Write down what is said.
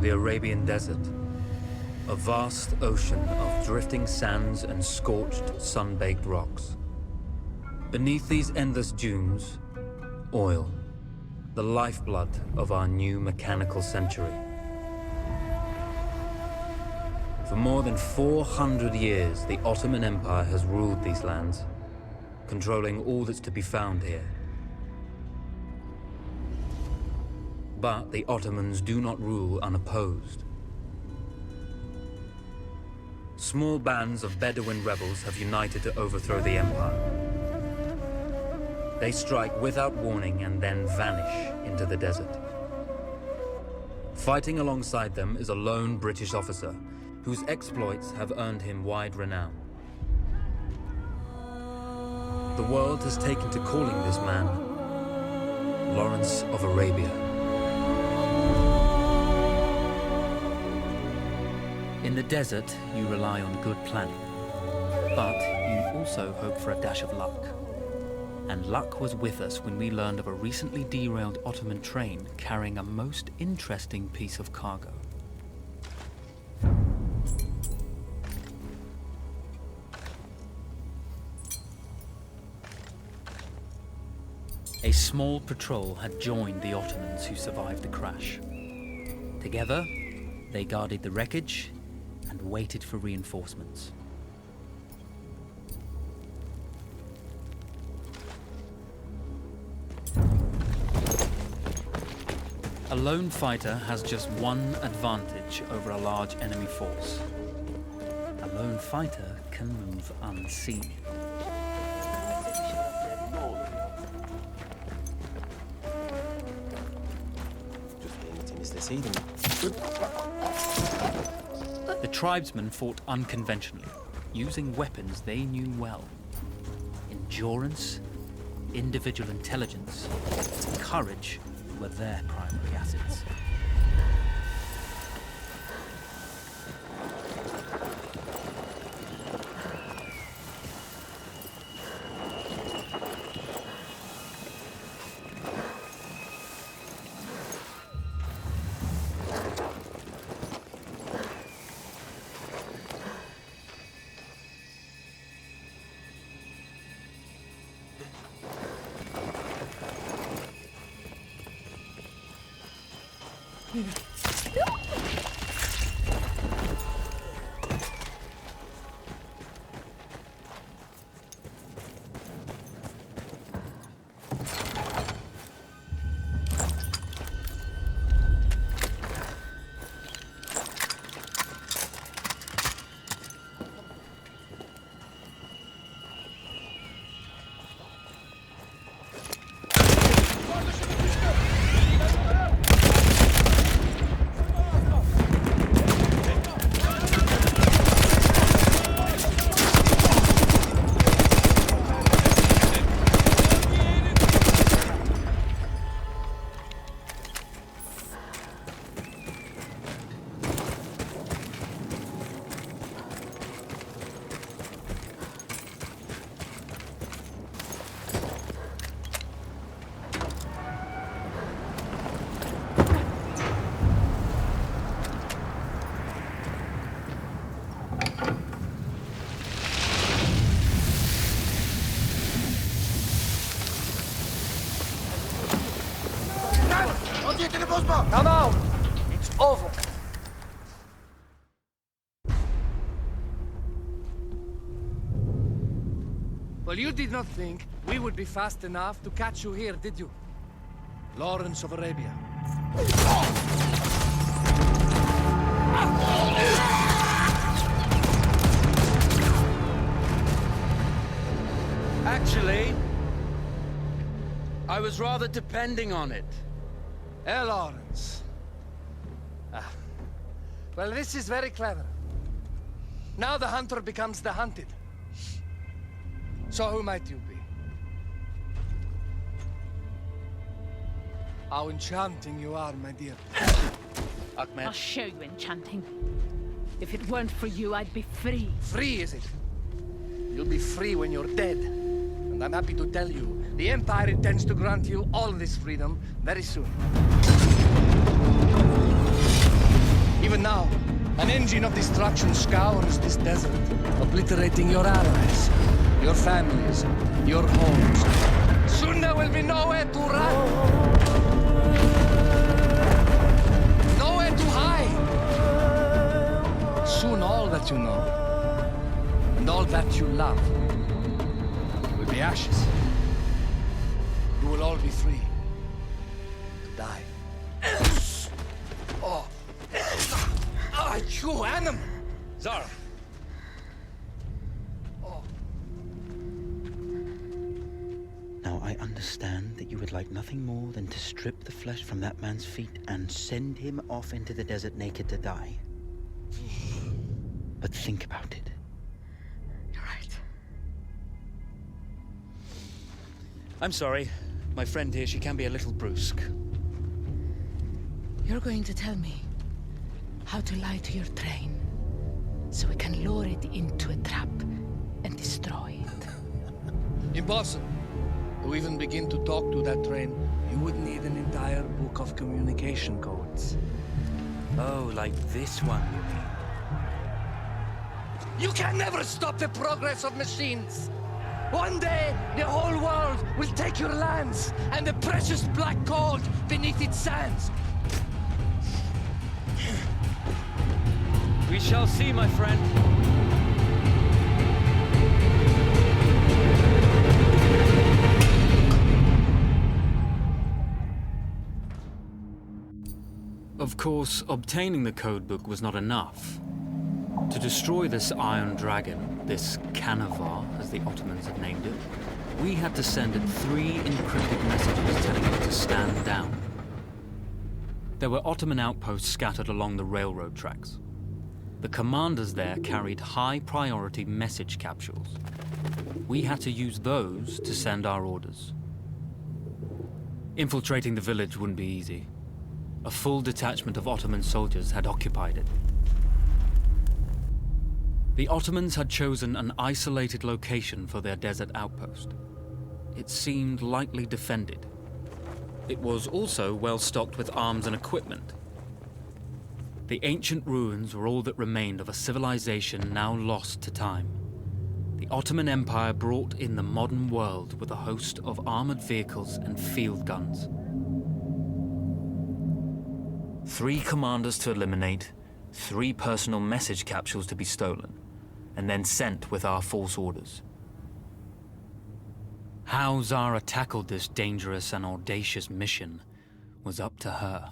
the Arabian Desert, a vast ocean of drifting sands and scorched, sun-baked rocks. Beneath these endless dunes, oil, the lifeblood of our new mechanical century. For more than 400 years, the Ottoman Empire has ruled these lands, controlling all that's to be found here. But the Ottomans do not rule unopposed. Small bands of Bedouin rebels have united to overthrow the empire. They strike without warning and then vanish into the desert. Fighting alongside them is a lone British officer whose exploits have earned him wide renown. The world has taken to calling this man Lawrence of Arabia. In the desert, you rely on good planning, but you also hope for a dash of luck. And luck was with us when we learned of a recently derailed Ottoman train carrying a most interesting piece of cargo. A small patrol had joined the Ottomans who survived the crash. Together, they guarded the wreckage and waited for reinforcements. A lone fighter has just one advantage over a large enemy force. A lone fighter can move unseen. The tribesmen fought unconventionally, using weapons they knew well. Endurance, individual intelligence, and courage were their primary assets. Come out! It's over. Well, you did not think we would be fast enough to catch you here, did you? Lawrence of Arabia. Actually, I was rather depending on it. Lawrence. Well, this is very clever. Now the hunter becomes the hunted. So who might you be? How enchanting you are, my dear. Ahmed. I'll show you enchanting. If it weren't for you, I'd be free. Free, is it? You'll be free when you're dead. And I'm happy to tell you, the Empire intends to grant you all this freedom very soon. Even now, an engine of destruction scours this desert, obliterating your allies, your families, your homes. Soon there will be nowhere to run. Nowhere to hide. Soon all that you know, and all that you love, will be ashes. You will all be free to die. Oh, you animal! Zara! Now, I understand that you would like nothing more than to strip the flesh from that man's feet and send him off into the desert naked to die. But think about it. You're right. I'm sorry. My friend here, she can be a little brusque. You're going to tell me how to lie to your train, so we can lure it into a trap and destroy it. Impossible. To even begin to talk to that train, you would need an entire book of communication codes. Oh, like this one, you mean? You can never stop the progress of machines. One day, the whole world will take your lands and the precious black gold beneath its sands. We shall see, my friend. Of course, obtaining the codebook was not enough. To destroy this Iron Dragon, this Canavar, as the Ottomans had named it, we had to send it 3 encrypted messages telling it to stand down. There were Ottoman outposts scattered along the railroad tracks. The commanders there carried high-priority message capsules. We had to use those to send our orders. Infiltrating the village wouldn't be easy. A full detachment of Ottoman soldiers had occupied it. The Ottomans had chosen an isolated location for their desert outpost. It seemed lightly defended. It was also well stocked with arms and equipment. The ancient ruins were all that remained of a civilization now lost to time. The Ottoman Empire brought in the modern world with a host of armored vehicles and field guns. 3 commanders to eliminate, 3 personal message capsules to be stolen, and then sent with our false orders. How Zara tackled this dangerous and audacious mission was up to her.